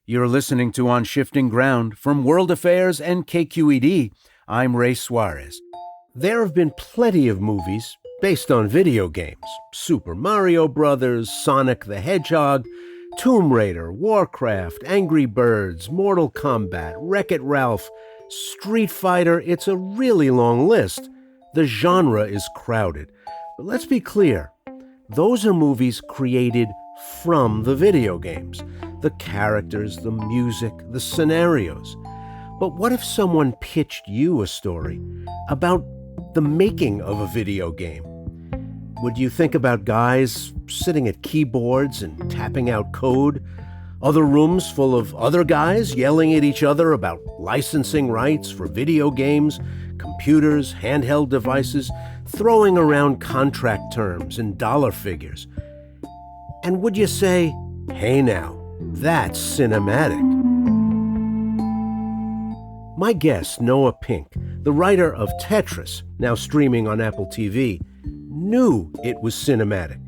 You're listening to On Shifting Ground from World Affairs and KQED. I'm Ray Suarez. There have been plenty of movies based on video games. Super Mario Brothers, Sonic the Hedgehog, Tomb Raider, Warcraft, Angry Birds, Mortal Kombat, Wreck-It Ralph, Street Fighter. It's a really long list. The genre is crowded. But let's be clear. Those are movies created from the video games. The characters, the music, the scenarios. But what if someone pitched you a story about the making of a video game? Would you think about guys sitting at keyboards and tapping out code? Other rooms full of other guys yelling at each other about licensing rights for video games, computers, handheld devices, throwing around contract terms and dollar figures? And would you say, hey now, that's cinematic? My guest, Noah Pink, the writer of Tetris, now streaming on Apple TV, knew it was cinematic.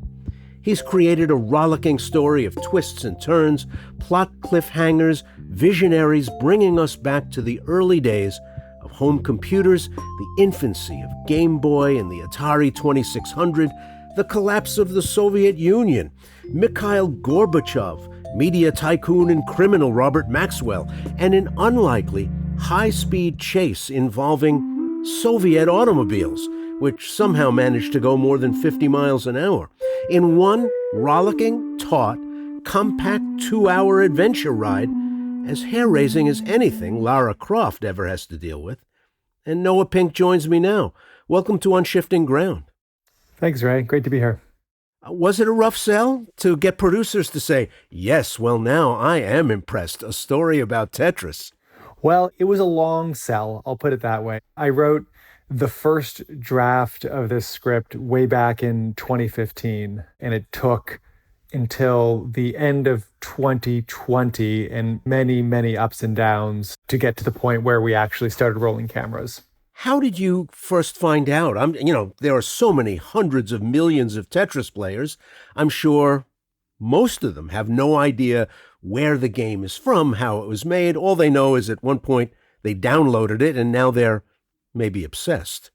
He's created a rollicking story of twists and turns, plot cliffhangers, visionaries bringing us back to the early days of home computers, the infancy of Game Boy and the Atari 2600, the collapse of the Soviet Union, Mikhail Gorbachev, media tycoon and criminal Robert Maxwell, and an unlikely high-speed chase involving Soviet automobiles, which somehow managed to go more than 50 miles an hour, in one rollicking, taut, compact 2-hour adventure ride, as hair-raising as anything Lara Croft ever has to deal with. And Noah Pink joins me now. Welcome to On Shifting Ground. Thanks, Ray. Great to be here. Was it a rough sell to get producers to say, yes, well, now I am impressed, a story about Tetris? Well, it was a long sell, I'll put it that way. I wrote the first draft of this script way back in 2015, and it took until the end of 2020 and many, many ups and downs to get to the point where we actually started rolling cameras. How did you first find out? There are so many hundreds of millions of Tetris players. I'm sure most of them have no idea where the game is from, how it was made. All they know is at one point they downloaded it and now they're maybe obsessed.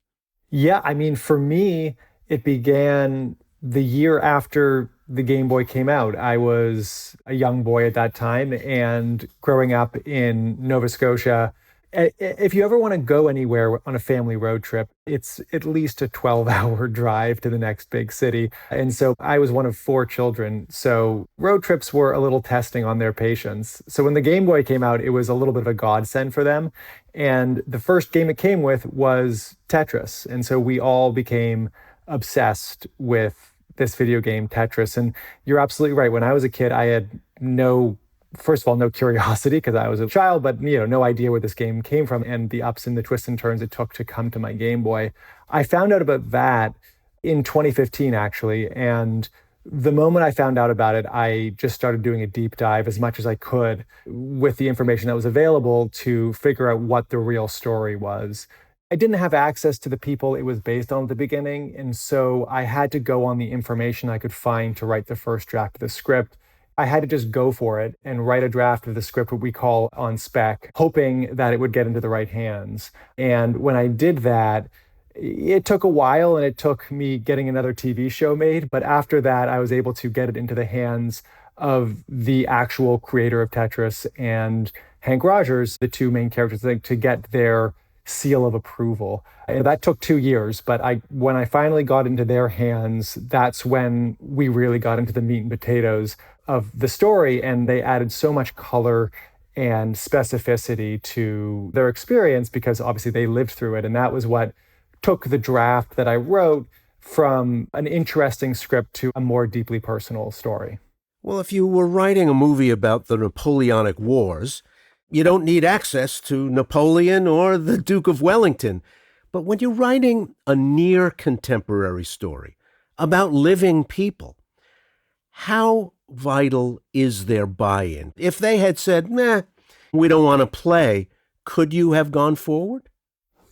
Yeah, for me, it began the year after the Game Boy came out. I was a young boy at that time, and growing up in Nova Scotia, if you ever want to go anywhere on a family road trip, it's at least a 12-hour drive to the next big city. And so I was one of 4 children. So road trips were a little testing on their patience. So when the Game Boy came out, it was a little bit of a godsend for them. And the first game it came with was Tetris. And so we all became obsessed with this video game, Tetris. And you're absolutely right. When I was a kid, I had first of all, no curiosity because I was a child, but no idea where this game came from and the ups and the twists and turns it took to come to my Game Boy. I found out about that in 2015, actually. And the moment I found out about it, I just started doing a deep dive as much as I could with the information that was available to figure out what the real story was. I didn't have access to the people it was based on at the beginning, and so I had to go on the information I could find to write the first draft of the script. I had to just go for it and write a draft of the script, what we call on spec, hoping that it would get into the right hands. And when I did that, it took a while and it took me getting another TV show made. But after that, I was able to get it into the hands of the actual creator of Tetris and Hank Rogers, the 2 main characters, to get their seal of approval. And that took 2 years, but when I finally got into their hands, that's when we really got into the meat and potatoes of the story, and they added so much color and specificity to their experience because obviously they lived through it, and that was what took the draft that I wrote from an interesting script to a more deeply personal story. Well, if you were writing a movie about the Napoleonic Wars, you don't need access to Napoleon or the Duke of Wellington. But when you're writing a near contemporary story about living people, how vital is their buy-in? If they had said, we don't want to play, could you have gone forward?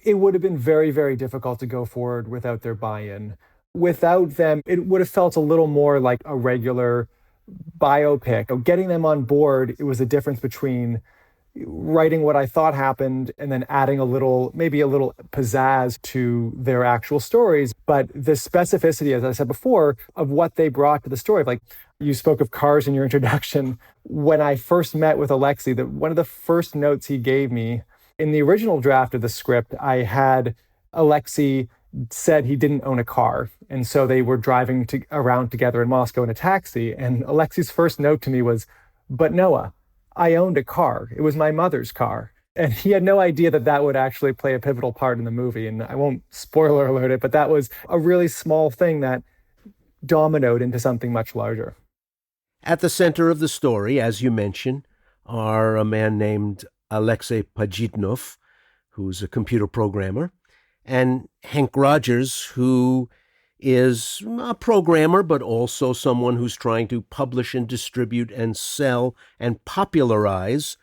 It would have been very, very difficult to go forward without their buy-in. Without them, it would have felt a little more like a regular biopic. Getting them on board, it was the difference between writing what I thought happened and then adding a little, maybe a little pizzazz to their actual stories. But the specificity, as I said before, of what they brought to the story, like you spoke of cars in your introduction. When I first met with Alexei, one of the first notes he gave me in the original draft of the script, I had Alexei said he didn't own a car. And so they were driving around together in Moscow in a taxi. And Alexei's first note to me was, "But Noah, I owned a car. It was my mother's car." And he had no idea that that would actually play a pivotal part in the movie. And I won't spoiler alert it, but that was a really small thing that dominoed into something much larger. At the center of the story, as you mentioned, are a man named Alexei Pajitnov, who's a computer programmer, and Hank Rogers, who is a programmer, but also someone who's trying to publish and distribute and sell and popularize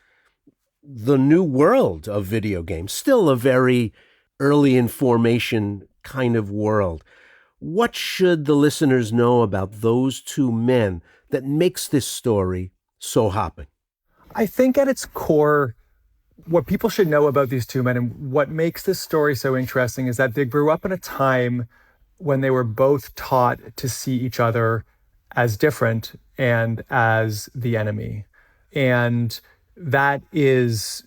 the new world of video games. Still a very early in formation kind of world. What should the listeners know about those two men that makes this story so hopping? I think at its core, what people should know about these two men and what makes this story so interesting is that they grew up in a time when they were both taught to see each other as different and as the enemy. And that is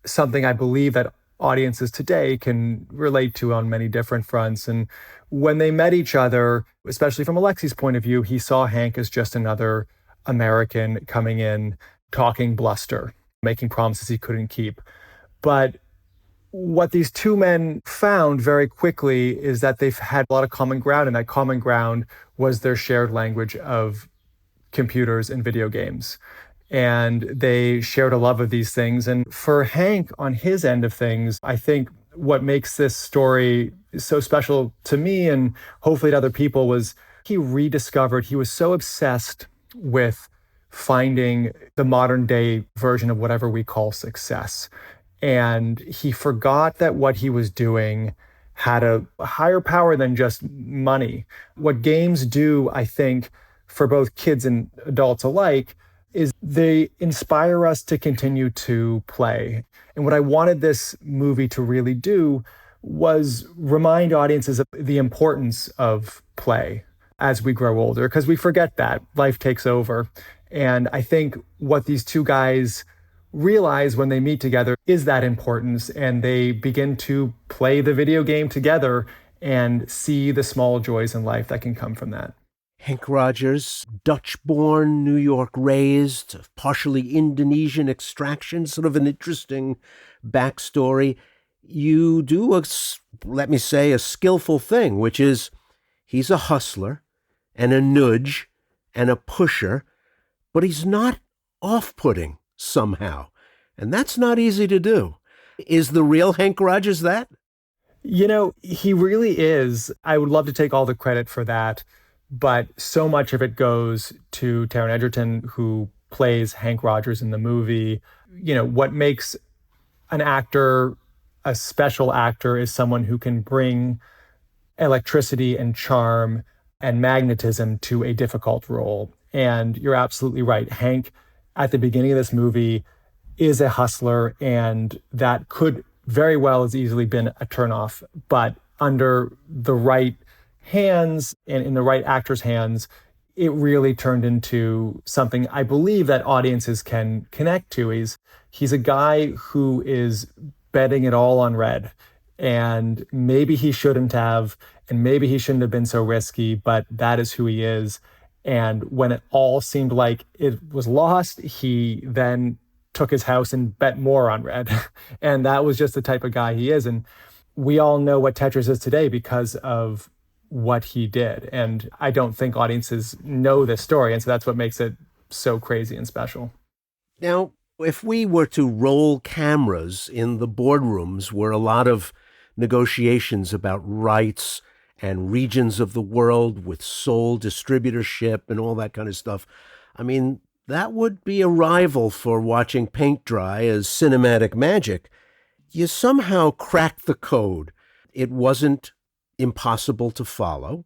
something I believe that audiences today can relate to on many different fronts. And when they met each other, especially from Alexei's point of view, he saw Hank as just another American coming in, talking bluster, making promises he couldn't keep. But what these two men found very quickly is that they've had a lot of common ground, and that common ground was their shared language of computers and video games. And they shared a love of these things. And for Hank, on his end of things, I think what makes this story so special to me and hopefully to other people was he rediscovered, he was so obsessed with finding the modern day version of whatever we call success. And he forgot that what he was doing had a higher power than just money. What games do, I think, for both kids and adults alike, is they inspire us to continue to play. And what I wanted this movie to really do was remind audiences of the importance of play as we grow older, because we forget that life takes over. And I think what these two guys realize when they meet together is that importance, and they begin to play the video game together and see the small joys in life that can come from that. Hank Rogers, Dutch-born, New York-raised, partially Indonesian extraction, sort of an interesting backstory. You do, let me say, a skillful thing, which is he's a hustler and a nudge and a pusher, but he's not off-putting somehow. And that's not easy to do. Is the real Hank Rogers that? You know, he really is. I would love to take all the credit for that. But so much of it goes to Taron Egerton, who plays Hank Rogers in the movie. You know, what makes an actor a special actor is someone who can bring electricity and charm and magnetism to a difficult role. And you're absolutely right. Hank, at the beginning of this movie, is a hustler, and that could very well has easily been a turnoff. But under the right hands and in the right actor's hands, it really turned into something I believe that audiences can connect to. He's a guy who is betting it all on red, and maybe he shouldn't have, and maybe he shouldn't have been so risky, but that is who he is. And when it all seemed like it was lost, he then took his house and bet more on red. And that was just the type of guy he is. And we all know what Tetris is today because of what he did. And I don't think audiences know this story. And so that's what makes it so crazy and special. Now, if we were to roll cameras in the boardrooms where a lot of negotiations about rights and regions of the world with sole distributorship and all that kind of stuff, I mean, that would be a rival for watching paint dry as cinematic magic. You somehow cracked the code. It wasn't impossible to follow.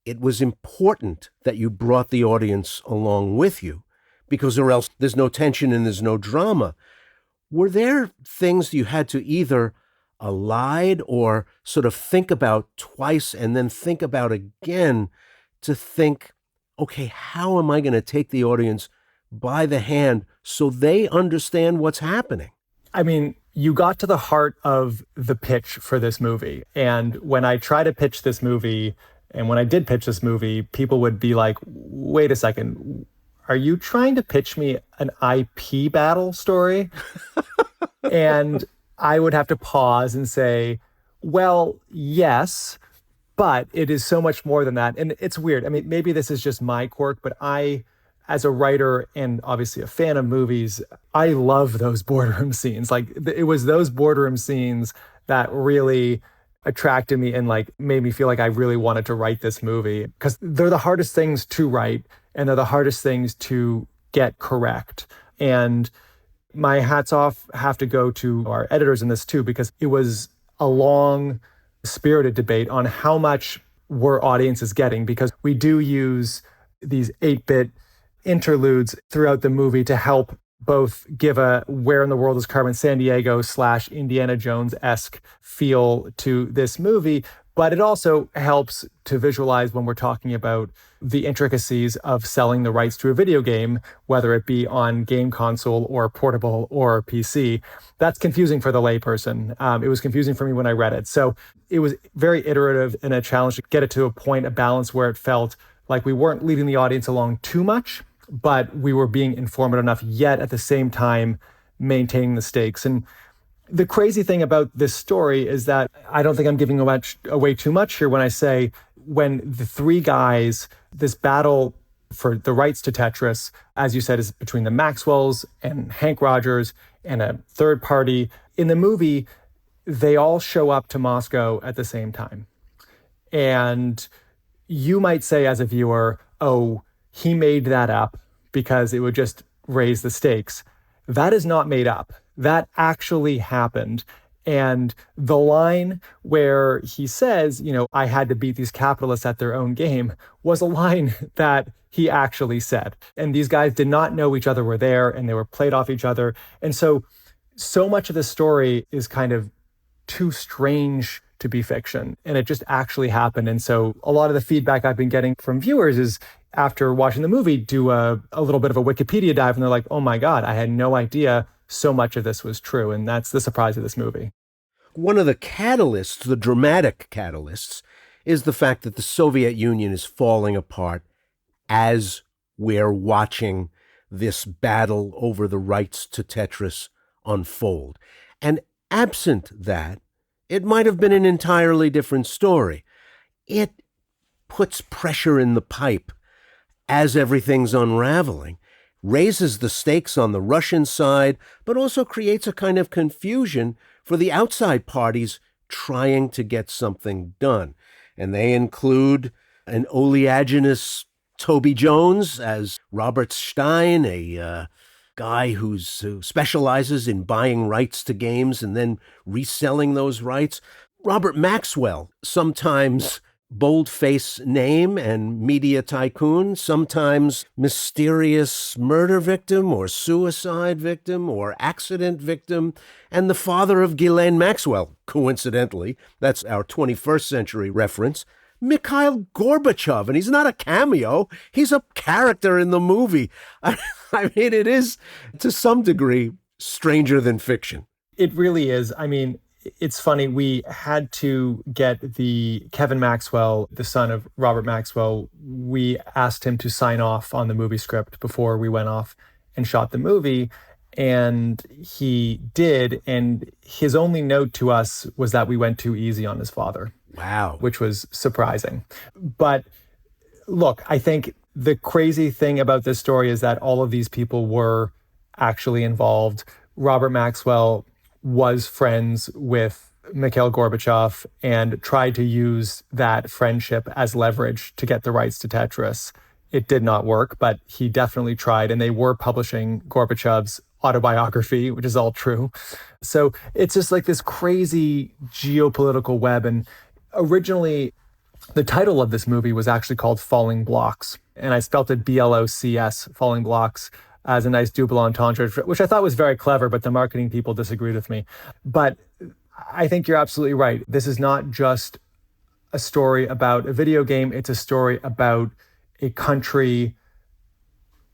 it was important that you brought the audience along with you, because or else there's no tension and there's no drama. Were there things you had to either elide or sort of think about twice and then think about again to think, okay, how am I going to take the audience by the hand so they understand what's happening? I mean, you got to the heart of the pitch for this movie. And when I try to pitch this movie, and when I did pitch this movie, people would be like, wait a second, are you trying to pitch me an IP battle story? And I would have to pause and say, well, yes, but it is so much more than that. And it's weird. I mean, maybe this is just my quirk, but I, as a writer and obviously a fan of movies, I love those boardroom scenes. Like it was those boardroom scenes that really attracted me and like made me feel like I really wanted to write this movie, because they're the hardest things to write and they're the hardest things to get correct. And my hats off have to go to our editors in this too, because it was a long, spirited debate on how much were audiences getting, because we do use these 8-bit interludes throughout the movie to help both give a where in the world is Carmen Sandiego / Indiana Jones-esque feel to this movie, but it also helps to visualize when we're talking about the intricacies of selling the rights to a video game, whether it be on game console or portable or PC. That's confusing for the layperson. It was confusing for me when I read it. So it was very iterative and a challenge to get it to a point, a balance where it felt like we weren't leading the audience along too much, but we were being informative enough, yet at the same time maintaining the stakes. And the crazy thing about this story is that I don't think I'm giving away too much here when I say, when the three guys, this battle for the rights to Tetris, as you said, is between the Maxwells and Hank Rogers and a third party. In the movie, they all show up to Moscow at the same time. And you might say as a viewer, oh, he made that up because it would just raise the stakes. That is not made up. That actually happened. And the line where he says, I had to beat these capitalists at their own game, was a line that he actually said. And these guys did not know each other were there, and they were played off each other. And so much of the story is kind of too strange to be fiction. And it just actually happened. And so a lot of the feedback I've been getting from viewers is, after watching the movie, do a little bit of a Wikipedia dive, and they're like, oh my God, I had no idea so much of this was true. And that's the surprise of this movie. One of the catalysts, the dramatic catalysts, is the fact that the Soviet Union is falling apart as we're watching this battle over the rights to Tetris unfold. And absent that, it might have been an entirely different story. It puts pressure in the pipe as everything's unraveling, raises the stakes on the Russian side, but also creates a kind of confusion for the outside parties trying to get something done. And they include an oleaginous Toby Jones as Robert Stein, a guy who specializes in buying rights to games and then reselling those rights. Robert Maxwell, sometimes bold-face name and media tycoon, sometimes mysterious murder victim or suicide victim or accident victim, and the father of Ghislaine Maxwell, coincidentally. That's our 21st century reference. Mikhail Gorbachev, and he's not a cameo, he's a character in the movie. I mean, it is, to some degree, stranger than fiction. It really is. I mean, it's funny, we had to get the Kevin Maxwell, the son of Robert Maxwell, we asked him to sign off on the movie script before we went off and shot the movie. And he did. And his only note to us was that we went too easy on his father. Wow. Which was surprising. But look, I think the crazy thing about this story is that all of these people were actually involved. Robert Maxwell was friends with Mikhail Gorbachev and tried to use that friendship as leverage to get the rights to Tetris. It did not work, but he definitely tried, and they were publishing Gorbachev's autobiography, which is all true. So it's just like this crazy geopolitical web. And originally, The title of this movie was actually called Falling Blocks, and I spelt it Blocs, Falling Blocks, as a nice double entendre, which I thought was very clever, but the marketing people disagreed with me. But I think you're absolutely right. This is not just a story about a video game, it's a story about a country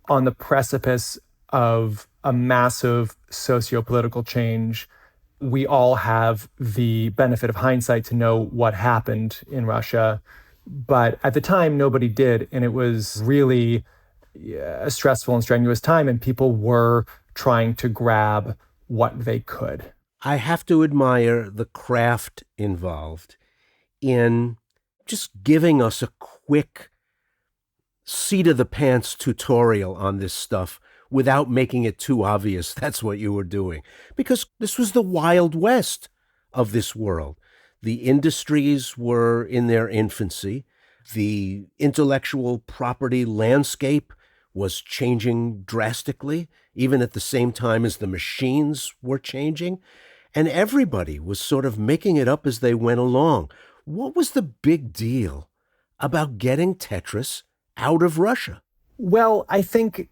on the precipice of a massive socio-political change. We all have the benefit of hindsight to know what happened in Russia, but at the time, nobody did. And it was really a stressful and strenuous time, and people were trying to grab what they could. I have to admire the craft involved in just giving us a quick seat of the pants tutorial on this stuff without making it too obvious that's what you were doing. Because this was the Wild West of this world. The industries were in their infancy. The intellectual property landscape was changing drastically, even at the same time as the machines were changing. And everybody was sort of making it up as they went along. What was the big deal about getting Tetris out of Russia? Well, I think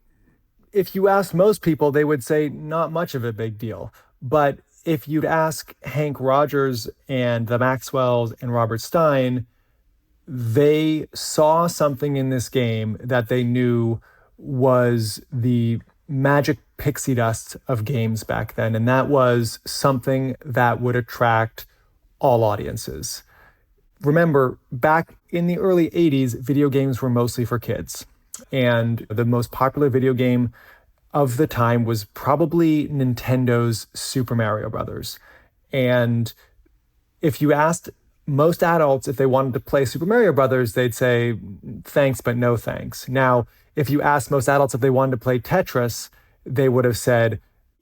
if you ask most people, they would say not much of a big deal. But if you'd ask Hank Rogers and the Maxwells and Robert Stein, they saw something in this game that they knew was the magic pixie dust of games back then. And that was something that would attract all audiences. Remember, back in the early 80s, video games were mostly for kids. And the most popular video game of the time was probably Nintendo's Super Mario Brothers. And if you asked most adults if they wanted to play Super Mario Brothers, they'd say, thanks, but no thanks. Now, if you asked most adults if they wanted to play Tetris, they would have said,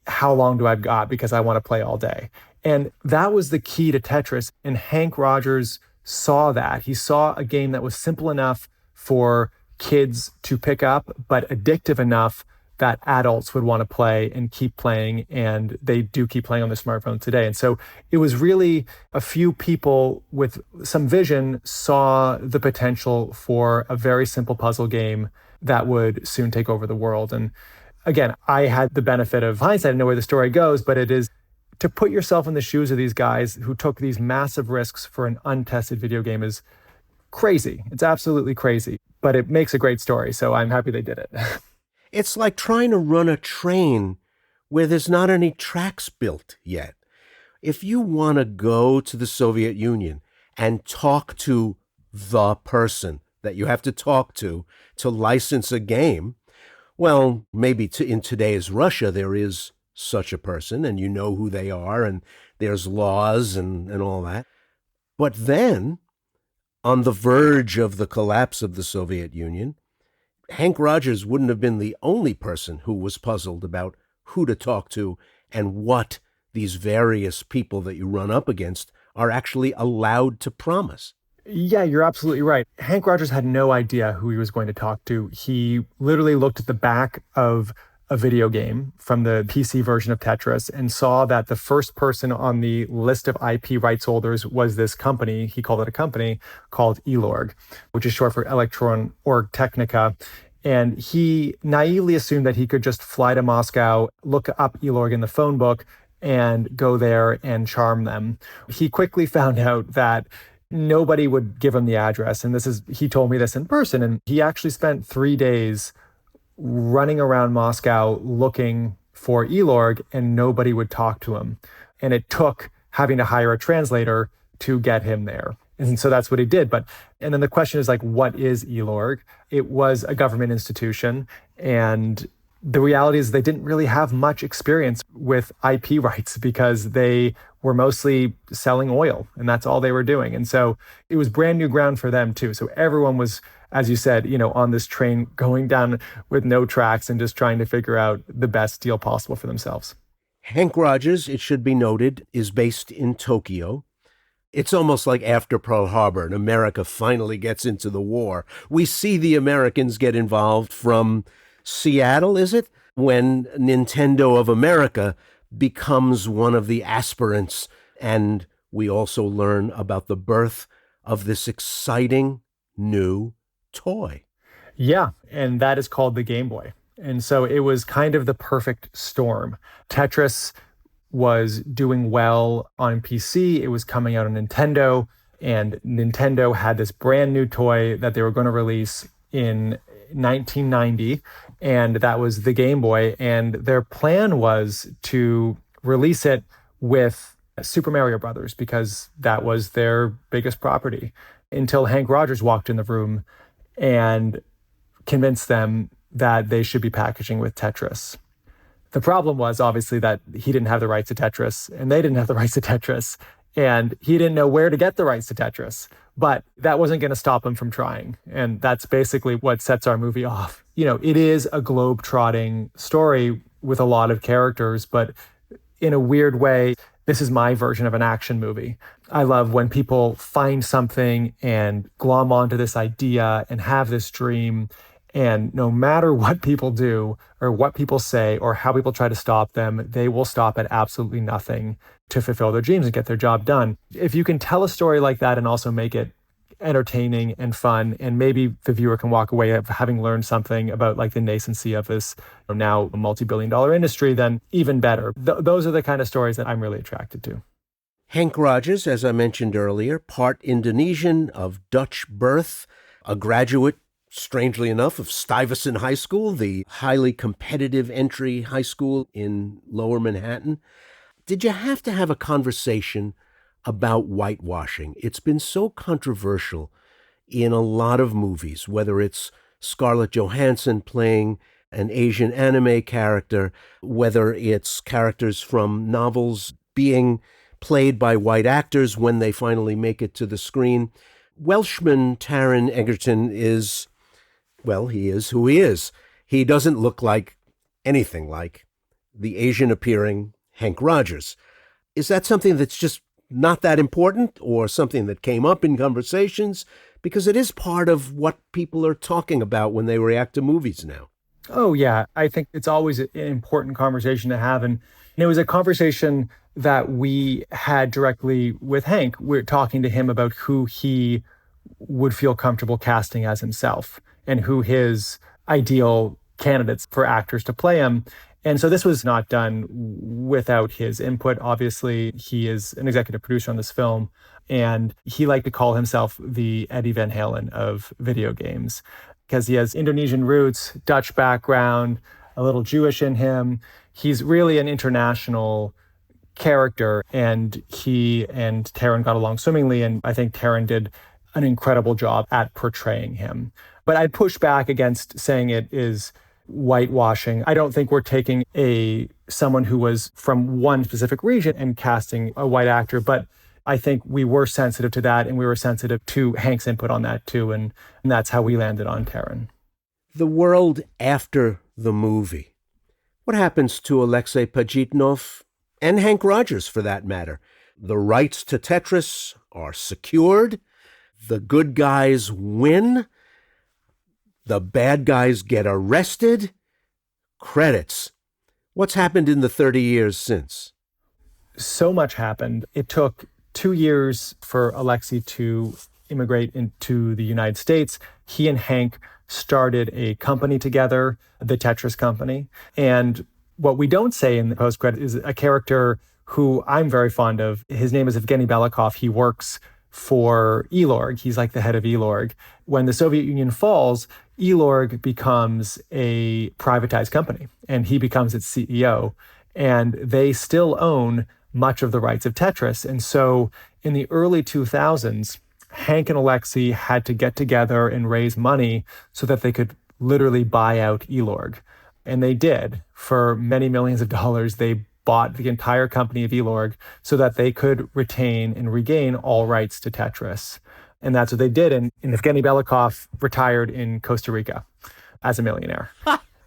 how long do I've got? Because I want to play all day. And that was the key to Tetris. And Hank Rogers saw that. He saw a game that was simple enough for kids to pick up, but addictive enough that adults would want to play and keep playing. And they do keep playing on their smartphones today. And so it was really a few people with some vision saw the potential for a very simple puzzle game that would soon take over the world. And again, I had the benefit of hindsight to know where the story goes, but it is to put yourself in the shoes of these guys who took these massive risks for an untested video game is crazy. It's absolutely crazy, but it makes a great story. So I'm happy they did it. It's like trying to run a train where there's not any tracks built yet. If you want to go to the Soviet Union and talk to the person that you have to talk to license a game, well, maybe in today's Russia, there is such a person and you know who they are and there's laws and all that. But then, on the verge of the collapse of the Soviet Union, Hank Rogers wouldn't have been the only person who was puzzled about who to talk to and what these various people that you run up against are actually allowed to promise. Yeah, you're absolutely right. Hank Rogers had no idea who he was going to talk to. He literally looked at the back of a video game from the PC version of Tetris and saw that the first person on the list of IP rights holders was this company. He called it a company called Elorg, which is short for Electron Org Technica. And he naively assumed that he could just fly to Moscow, look up Elorg in the phone book, and go there and charm them. He quickly found out that nobody would give him the address. And he told me this in person. And he actually spent 3 days running around Moscow looking for Elorg, and nobody would talk to him. And it took having to hire a translator to get him there. And so that's what he did. And then the question is like, what is Elorg? It was a government institution. And the reality is they didn't really have much experience with IP rights because they were mostly selling oil and that's all they were doing. And so it was brand new ground for them too. So everyone was, as you said, on this train going down with no tracks and just trying to figure out the best deal possible for themselves. Hank Rogers, it should be noted, is based in Tokyo. It's almost like after Pearl Harbor and America finally gets into the war. We see the Americans get involved from Seattle, is it? When Nintendo of America becomes one of the aspirants. And we also learn about the birth of this exciting new toy. Yeah, and that is called the Game Boy. And so it was kind of the perfect storm. Tetris was doing well on PC. It was coming out on Nintendo, and Nintendo had this brand new toy that they were going to release in 1990, and that was the Game Boy. And their plan was to release it with Super Mario Brothers because that was their biggest property until Hank Rogers walked in the room and convinced them that they should be packaging with Tetris. The problem was obviously that he didn't have the rights to Tetris and they didn't have the rights to Tetris, and he didn't know where to get the rights to Tetris, but that wasn't going to stop him from trying. And that's basically what sets our movie off. You know, it is a globe-trotting story with a lot of characters, but in a weird way, this is my version of an action movie. I love when people find something and glom onto this idea and have this dream. And no matter what people do or what people say or how people try to stop them, they will stop at absolutely nothing to fulfill their dreams and get their job done. If you can tell a story like that and also make it entertaining and fun, and maybe the viewer can walk away of having learned something about like the nascency of this now multi-billion-dollar industry, then even better. Those are the kind of stories that I'm really attracted to. Hank Rogers, as I mentioned earlier, part Indonesian of Dutch birth, a graduate, strangely enough, of Stuyvesant High School, the highly competitive entry high school in Lower Manhattan. Did you have to have a conversation about whitewashing? It's been so controversial in a lot of movies, whether it's Scarlett Johansson playing an Asian anime character, whether it's characters from novels being played by white actors when they finally make it to the screen. Welshman Taron Egerton is, well, he is who he is. He doesn't look like anything like the Asian-appearing Hank Rogers. Is that something that's just not that important, or something that came up in conversations? Because it is part of what people are talking about when they react to movies now. Oh, yeah. I think it's always an important conversation to have. And it was a conversation that we had directly with Hank. We're talking to him about who he would feel comfortable casting as himself and who his ideal candidates for actors to play him. And so this was not done without his input. Obviously, he is an executive producer on this film, and he liked to call himself the Eddie Van Halen of video games because he has Indonesian roots, Dutch background, a little Jewish in him. He's really an international character, and he and Taron got along swimmingly, and I think Taron did an incredible job at portraying him. But I'd push back against saying it is whitewashing. I don't think we're taking someone who was from one specific region and casting a white actor, but I think we were sensitive to that, and we were sensitive to Hank's input on that too, and that's how we landed on Taron. The world after the movie. What happens to Alexei Pajitnov and Hank Rogers, for that matter? The rights to Tetris are secured. The good guys win. The bad guys get arrested. Credits. What's happened in the 30 years since? So much happened. It took 2 years for Alexei to immigrate into the United States. He and Hank started a company together, the Tetris Company. And what we don't say in the post-credit is a character who I'm very fond of. His name is Evgeny Belikov. He works for Elorg. He's like the head of Elorg. When the Soviet Union falls, Elorg becomes a privatized company, and he becomes its CEO. And they still own much of the rights of Tetris. And so in the early 2000s, Hank and Alexei had to get together and raise money so that they could literally buy out Elorg. And they did. For many millions of dollars, they bought the entire company of Elorg so that they could retain and regain all rights to Tetris. And that's what they did. And Evgeny Belikov retired in Costa Rica as a millionaire,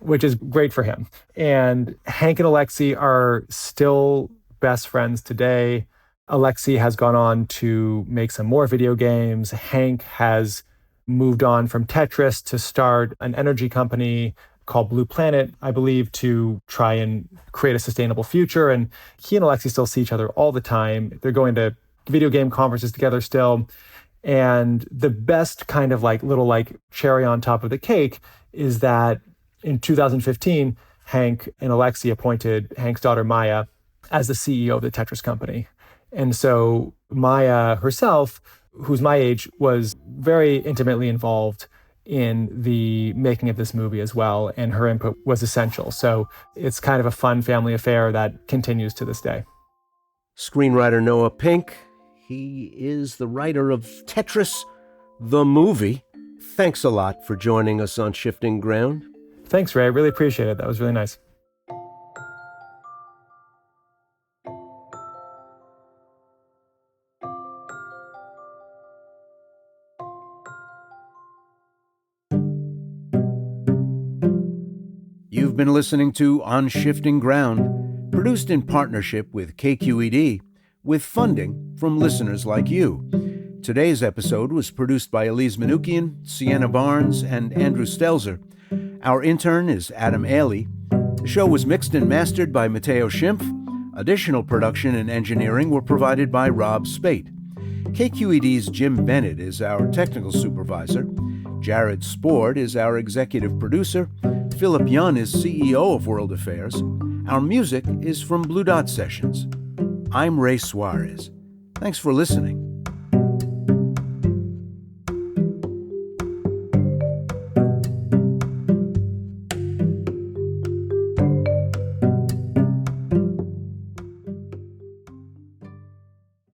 which is great for him. And Hank and Alexei are still best friends today. Alexei has gone on to make some more video games. Hank has moved on from Tetris to start an energy company called Blue Planet, I believe, to try and create a sustainable future. And he and Alexei still see each other all the time. They're going to video game conferences together still. And the best kind of like little like cherry on top of the cake is that in 2015, Hank and Alexi appointed Hank's daughter Maya as the CEO of the Tetris company. And so Maya herself, who's my age, was very intimately involved in the making of this movie as well, and her input was essential. So it's kind of a fun family affair that continues to this day. Screenwriter Noah Pink, he is the writer of Tetris, the movie. Thanks a lot for joining us on Shifting Ground. Thanks, Ray. I really appreciate it. That was really nice. You've been listening to On Shifting Ground, produced in partnership with KQED, with funding from listeners like you. Today's episode was produced by Elise Manukian, Sienna Barnes, and Andrew Stelzer. Our intern is Adam Ailey. The show was mixed and mastered by Matteo Schimpf. Additional production and engineering were provided by Rob Spate. KQED's Jim Bennett is our technical supervisor. Jared Spord is our executive producer. Philip Yun is CEO of World Affairs. Our music is from Blue Dot Sessions. I'm Ray Suarez. Thanks for listening.